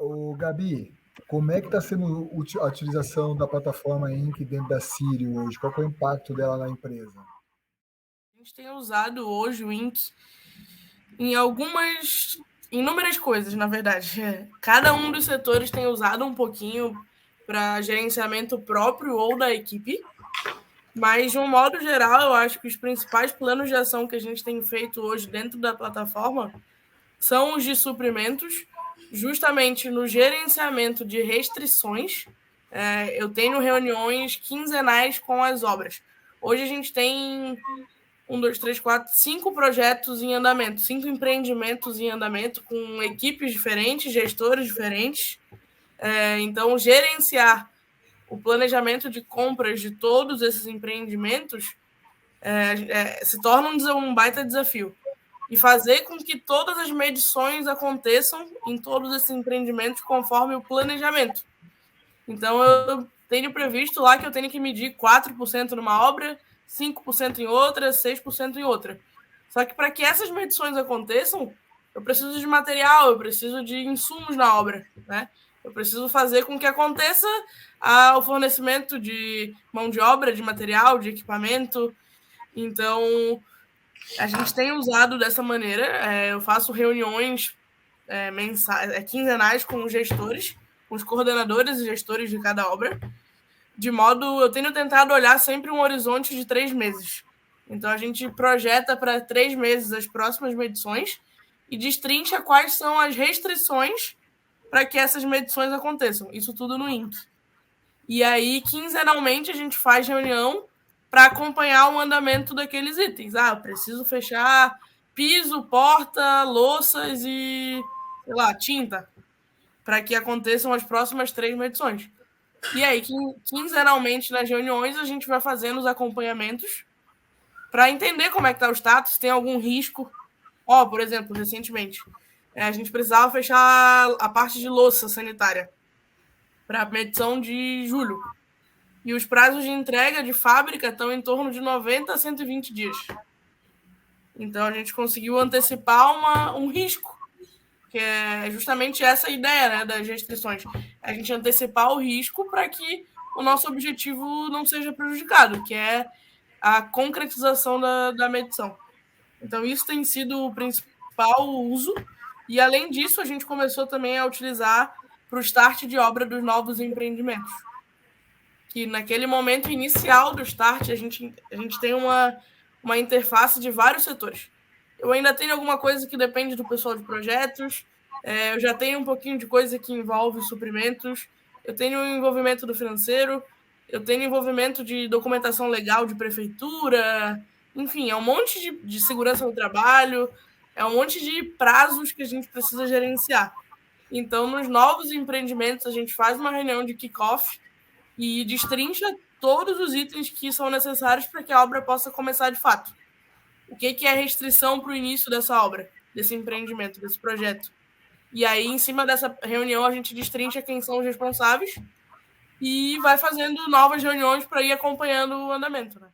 Ô, Gabi, como é que está sendo a utilização da plataforma Inc dentro da Sírio hoje? Qual que é o impacto dela na empresa? A gente tem usado hoje o Ink em inúmeras coisas, na verdade. Cada um dos setores tem usado um pouquinho para gerenciamento próprio ou da equipe, mas de um modo geral, eu acho que os principais planos de ação que a gente tem feito hoje dentro da plataforma são os de suprimentos, justamente no gerenciamento de restrições. Eu tenho reuniões quinzenais com as obras. Hoje a gente tem 5 projetos em andamento, 5 empreendimentos em andamento, com equipes diferentes, gestores diferentes. Então, gerenciar o planejamento de compras de todos esses empreendimentos se torna um baita desafio. E fazer com que todas as medições aconteçam em todos esses empreendimentos conforme o planejamento. Então, eu tenho previsto lá que eu tenho que medir 4% numa obra, 5% em outra, 6% em outra. Só que para que essas medições aconteçam, eu preciso de material, eu preciso de insumos na obra, né? Eu preciso fazer com que aconteça o fornecimento de mão de obra, de material, de equipamento. Então, a gente tem usado dessa maneira. Eu faço reuniões quinzenais com os gestores, com os coordenadores e gestores de cada obra, de modo, eu tenho tentado olhar sempre um horizonte de 3 meses. Então, a gente projeta para 3 meses as próximas medições e destrincha quais são as restrições para que essas medições aconteçam. Isso tudo no INC. E aí, quinzenalmente, a gente faz reunião para acompanhar o andamento daqueles itens. Eu preciso fechar piso, porta, louças e, sei lá, tinta, para que aconteçam as próximas 3 medições. E aí, quinzenalmente, nas reuniões, a gente vai fazendo os acompanhamentos para entender como é que está o status, se tem algum risco. Por exemplo, recentemente, a gente precisava fechar a parte de louça sanitária para a medição de julho. E os prazos de entrega de fábrica estão em torno de 90 a 120 dias. Então, a gente conseguiu antecipar um risco, que é justamente essa a ideia, né, das restrições. A gente antecipar o risco para que o nosso objetivo não seja prejudicado, que é a concretização da medição. Então, isso tem sido o principal uso. E, além disso, a gente começou também a utilizar para o start de obra dos novos empreendimentos. Que naquele momento inicial do start, a gente tem uma interface de vários setores. Eu ainda tenho alguma coisa que depende do pessoal de projetos, eu já tenho um pouquinho de coisa que envolve suprimentos, eu tenho o envolvimento do financeiro, eu tenho envolvimento de documentação legal de prefeitura, enfim, é um monte de segurança no trabalho, é um monte de prazos que a gente precisa gerenciar. Então, nos novos empreendimentos, a gente faz uma reunião de kick-off e destrincha todos os itens que são necessários para que a obra possa começar de fato. O que é restrição para o início dessa obra, desse empreendimento, desse projeto? E aí, em cima dessa reunião, a gente destrincha quem são os responsáveis e vai fazendo novas reuniões para ir acompanhando o andamento, né?